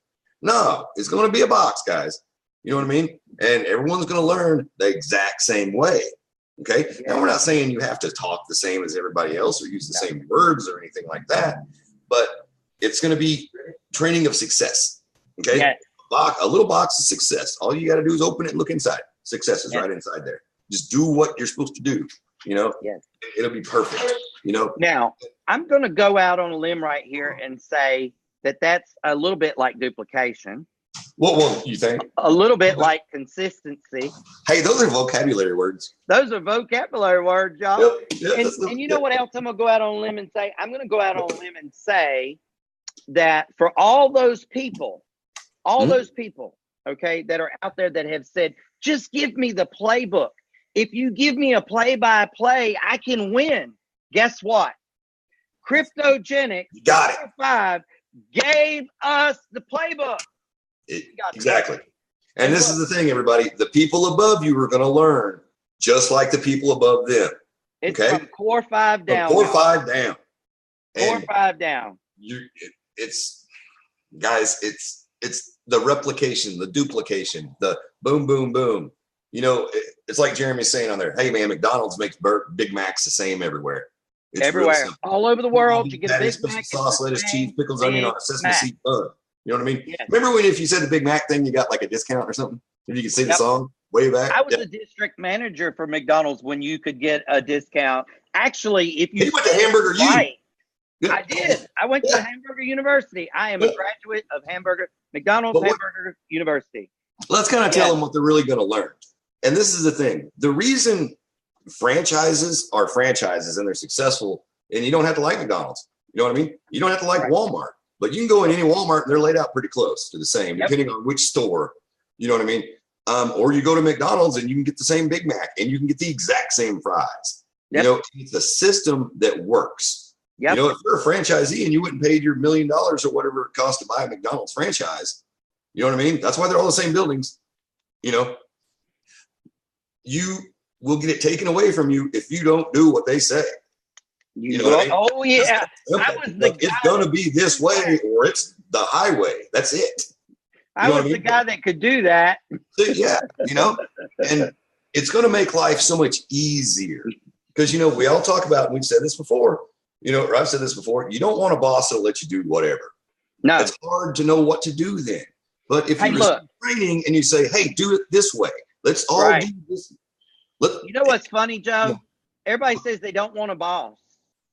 No, it's going to be a box, guys. You know what I mean? And everyone's going to learn the exact same way. Okay. Now, we're not saying you have to talk the same as everybody else or use the same words or anything like that, but it's going to be training of success. Okay. Yes. A little box of success. All you got to do is open it and look inside. Success is right inside there. Just do what you're supposed to do. It'll be perfect. Now, I'm going to go out on a limb right here and say that that's a little bit like duplication. What one you think? A little bit like consistency. Hey, those are vocabulary words. Those are vocabulary words, y'all. Yep. And you know what else I'm going to go out on a limb and say? I'm going to go out on a limb and say that for all those people, okay, that are out there that have said, just give me the playbook. If you give me a play-by-play, I can win. Guess what? Cryptogenics got it. 5 gave us the playbook. Exactly. And this is the thing, everybody. The people above you are going to learn just like the people above them. It's from Core 5 down. From Core 5 down. Core 5 down. It's the replication, the duplication, the boom, boom, boom. It's like Jeremy's saying on there, hey, man, McDonald's makes Big Macs the same everywhere. It's everywhere, real simple. all over the world. You get a Big special Mac, sauce, lettuce, cheese, pickles, onion on a sesame seed bun. You know what I mean? Yes. Remember when if you said the Big Mac thing, you got like a discount or something? If you could see the song way back. I was the district manager for McDonald's when you could get a discount. Actually, if you went to Hamburger U. I did. I went to Hamburger University. I am a graduate of McDonald's Hamburger University. Let's kind of tell them what they're really going to learn. And this is the thing. The reason franchises are franchises and they're successful, and you don't have to like McDonald's. You know what I mean? You don't have to like Walmart, but you can go in any Walmart and they're laid out pretty close to the same, depending on which store. You know what I mean? Or you go to McDonald's and you can get the same Big Mac and you can get the exact same fries. You know, it's a system that works. You know, if you're a franchisee and you wouldn't pay your $1 million or whatever it costs to buy a McDonald's franchise, you know what I mean? That's why they're all the same buildings. You know, you will get it taken away from you if you don't do what they say. You know what I mean? Oh, yeah. It's going to be this way or it's the highway. That's it. I was the guy that could do that. Yeah, you know, and it's going to make life so much easier because, you know, we all talk about, and we've said this before, you know, or I've said this before, you don't want a boss that'll let you do whatever. No. It's hard to know what to do then. But if you receive training and you say, hey, do it this way, let's all do this. You know what's funny, Joe? Everybody says they don't want a boss.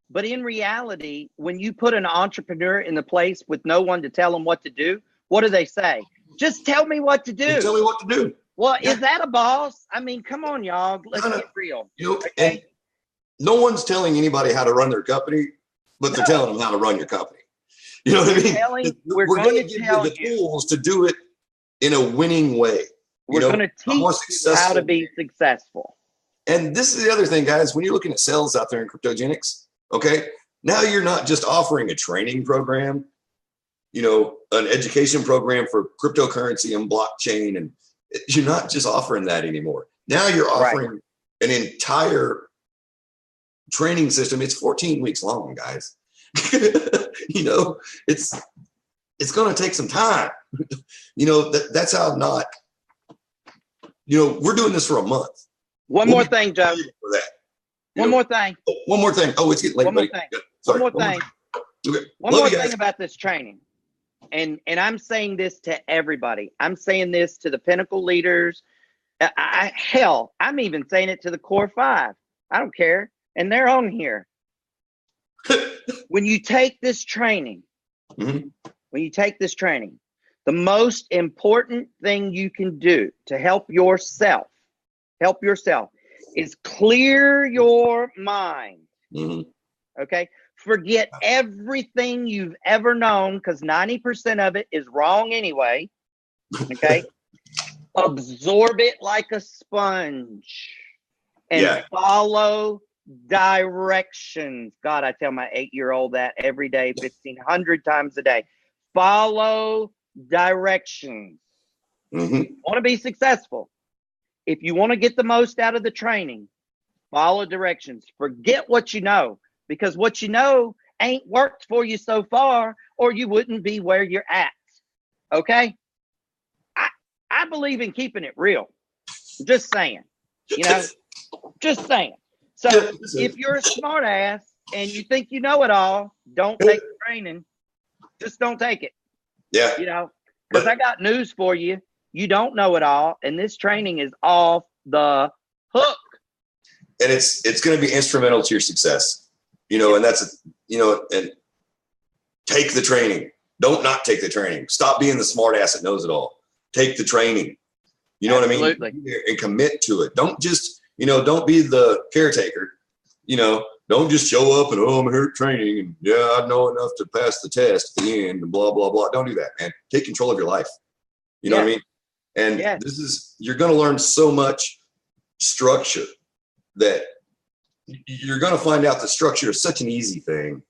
But in reality, when you put an entrepreneur in the place with no one to tell them what to do, what do they say? Just tell me what to do. Just tell me what to do. Well, is that a boss? I mean, come on, y'all. Let's get real. You know, and no one's telling anybody how to run their company, but they're telling them how to run your company. You know what I mean? We're going to give you the tools to do it in a winning way. We're going to teach you how to be successful. And this is the other thing, guys. When you're looking at sales out there in cryptogenics, okay, now you're not just offering a training program, you know, an education program for cryptocurrency and blockchain, and you're not just offering that anymore. Now you're offering an entire training system. It's 14 weeks long, guys. You know, it's going to take some time. You know, that's how not, you know, we're doing this for a month. One more thing, Joe. For that. One more thing. One more thing. Oh, it's getting late. One more thing. One more thing. Okay. One more thing about this training. And I'm saying this to everybody. I'm saying this to the Pinnacle leaders. Hell, I'm even saying it to the Core 5. I don't care. And they're on here. When you take this training, the most important thing you can do to help yourself is clear your mind. Okay? Forget everything you've ever known, because 90% of it is wrong anyway. Okay? Absorb it like a sponge and follow directions. God, I tell my 8-year-old that every day, 1,500 times a day. Follow directions. Want to be successful? If you want to get the most out of the training, follow directions. Forget what you know, because what you know ain't worked for you so far, or you wouldn't be where you're at. Okay? I believe in keeping it real. Just saying. You know? Just saying. So if you're a smart ass and you think you know it all, don't take the training. Just don't take it. Yeah. You know, because I got news for you. You don't know it all, and this training is off the hook. And it's going to be instrumental to your success. You know, and that's, you know, and take the training. Don't not take the training. Stop being the smart ass that knows it all. Take the training. You know what I mean? And commit to it. Don't just, you know, don't be the caretaker. You know, don't just show up and, oh, I'm here at training and I know enough to pass the test at the end and blah, blah, blah. Don't do that, man. Take control of your life. You know what I mean? And you're going to learn so much structure that you're going to find out that structure is such an easy thing.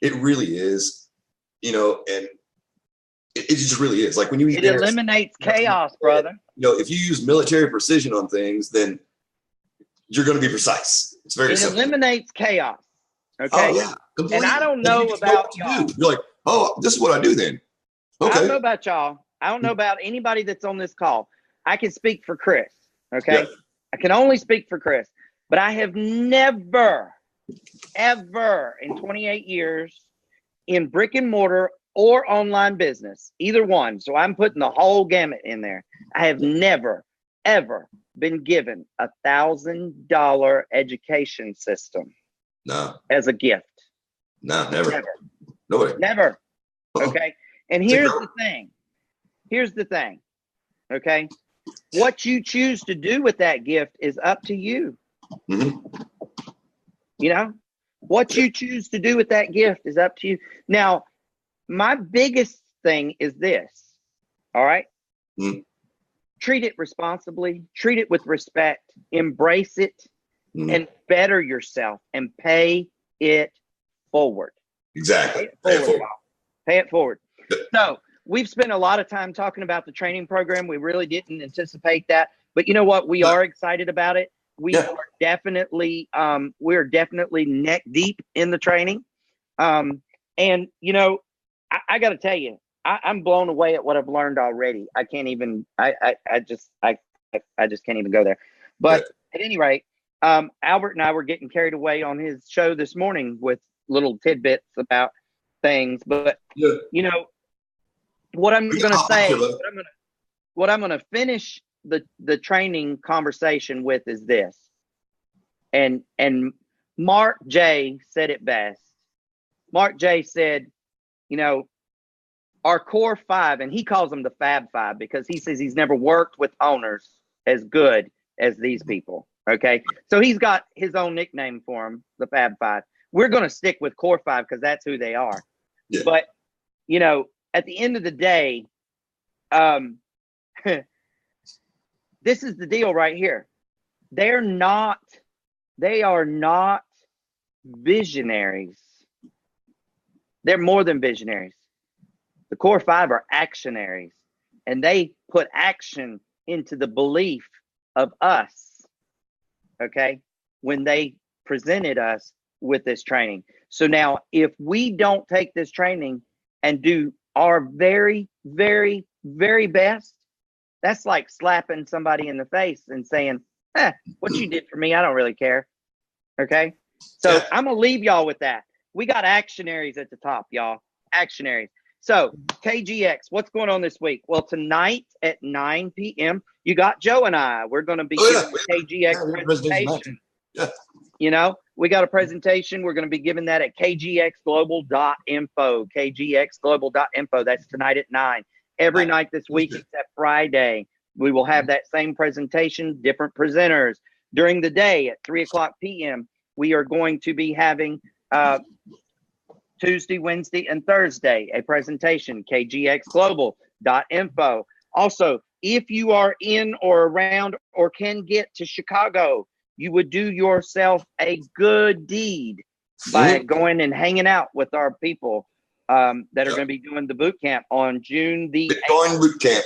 It really is, you know, and it just really is. Like when you eat dinner, eliminates chaos, brother. You know, if you use military precision on things, then you're going to be precise. It's very simple. It eliminates chaos. Okay. Oh, yeah. Completely. And I don't know about y'all. You're like, oh, this is what I do then. Okay. I don't know about y'all. I don't know about anybody that's on this call. I can speak for Chris. Okay. Yeah. I can only speak for Chris, but I have never ever in 28 years in brick and mortar or online business, either one. So I'm putting the whole gamut in there. I have never, ever been given $1,000 education system. No. As a gift. No, never. Never. Nobody. Never. Okay. And here's the thing. Here's the thing. Okay. What you choose to do with that gift is up to you. Mm-hmm. You know, what you choose to do with that gift is up to you. Now, my biggest thing is this. All right. Mm-hmm. Treat it responsibly, treat it with respect, embrace it, and better yourself and pay it forward. Exactly. Pay it forward. Pay it forward. So we've spent a lot of time talking about the training program. We really didn't anticipate that, but you know what? We are excited about it. We are definitely, we're definitely neck deep in the training. And you know, I got to tell you, I'm blown away at what I've learned already. I can't even, I just can't even go there. But at any rate, Albert and I were getting carried away on his show this morning with little tidbits about things. But you know, what I'm going to say, what I'm going to finish the training conversation with is this. And Mark J said it best. Mark J said, you know, our core five, and he calls them the Fab Five because he says he's never worked with owners as good as these people. Okay. So he's got his own nickname for them, the Fab Five. We're going to stick with core five because that's who they are. Yeah. But, you know, at the end of the day, this is the deal right here. They are not visionaries. They're more than visionaries. The core five are actionaries, and they put action into the belief of us, okay, when they presented us with this training. So now, if we don't take this training and do our very, very, very best, that's like slapping somebody in the face and saying, what you did for me, I don't really care. Okay? So I'm going to leave y'all with that. We got actionaries at the top, y'all. Actionaries. So KGX, what's going on this week? Well, tonight at 9 p.m., you got Joe and I. We're going to be giving the KGX presentation. You know, we got a presentation. We're going to be giving that at kgxglobal.info. kgxglobal.info. That's tonight at 9. Every night this week except Friday, we will have that same presentation, different presenters. During the day at 3 o'clock p.m., we are going to be having Tuesday, Wednesday, and Thursday, a presentation, kgxglobal.info. Also, if you are in or around or can get to Chicago, you would do yourself a good deed by going and hanging out with our people that are going to be doing the boot camp on June the 8th. Boot camp.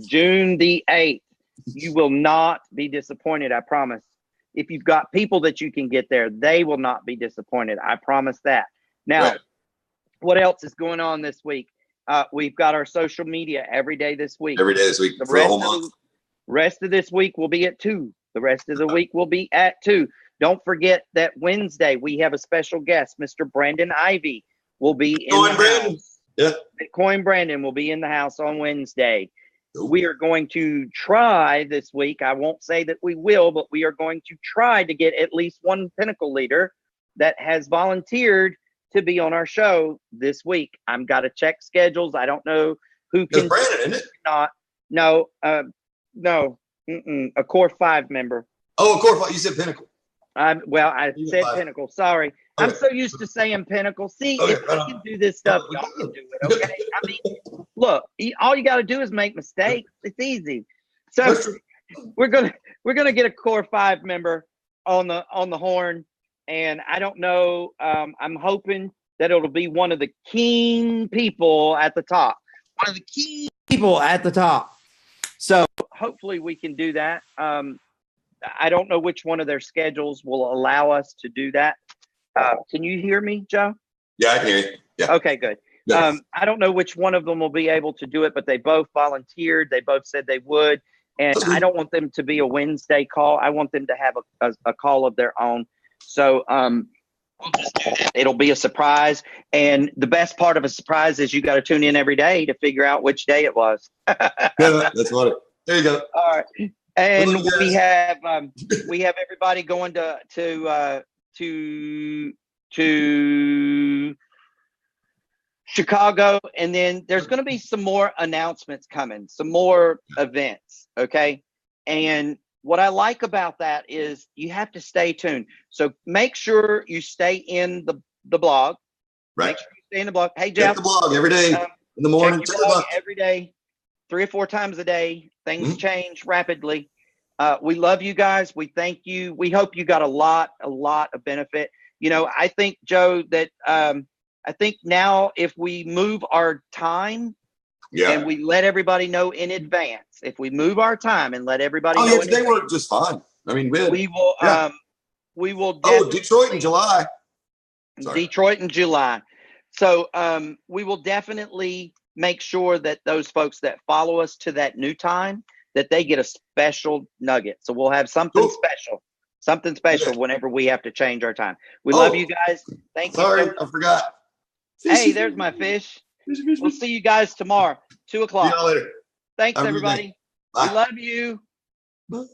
June the 8th. You will not be disappointed, I promise. If you've got people that you can get there, they will not be disappointed. I promise that. Now, what else is going on this week? We've got our social media every day this week. Every day this week for a whole month. Rest of this week will be at 2. The rest of the week will be at 2. Don't forget that Wednesday we have a special guest, Mr. Brandon Ivy will be in the house. Yeah. Bitcoin Brandon will be in the house on Wednesday. We are going to try this week. I won't say that we will, but we are going to try to get at least one Pinnacle leader that has volunteered to be on our show this week. I'm got to check schedules. I don't know who can. It's Brandon, isn't it? Not. No. No. A core 5 member. Oh, a core 5. You said Pinnacle. I said 5. Pinnacle. Sorry. Okay. I'm so used to saying Pinnacle. See, if we can do this stuff, y'all can do it. Okay. I mean, look, all you got to do is make mistakes. It's easy. So we're gonna get a core 5 member on the horn, and I don't know. I'm hoping that it'll be one of the keen people at the top. One of the key people at the top. So hopefully we can do that. I don't know which one of their schedules will allow us to do that. Can you hear me, Joe? Yeah, I can hear you. Yeah. Okay, good. Yes. I don't know which one of them will be able to do it, but they both volunteered. They both said they would. And I don't want them to be a Wednesday call. I want them to have a call of their own. So we'll just do that. It'll be a surprise. And the best part of a surprise is you got to tune in every day to figure out which day it was. Yeah, that's what it. There you go. All right. And we have everybody going to Chicago, and then there's going to be some more announcements coming, some more events. Okay. And what I like about that is you have to stay tuned. So make sure you stay in the blog. Right. Make sure you stay in the blog. Hey, Jeff. Check the blog every day in the morning. Check your blog every day, 3 or 4 times a day. Things change rapidly. We love you guys. We thank you. We hope you got a lot of benefit. You know, I think, Joe, that I think now if we move our time and we let everybody know in advance, if we move our time and let everybody know. Oh, yeah, today worked just fine. I mean, we will. We will. Detroit in July. Sorry. Detroit in July. So we will definitely make sure that those folks that follow us to that new time, that they get a special nugget. So we'll have something special whenever we have to change our time. We love you guys. Thank you. Sorry, I forgot. Hey, there's my fish. We'll see you guys tomorrow, 2 o'clock. See y'all later. Thanks, everybody. We love you. Bye.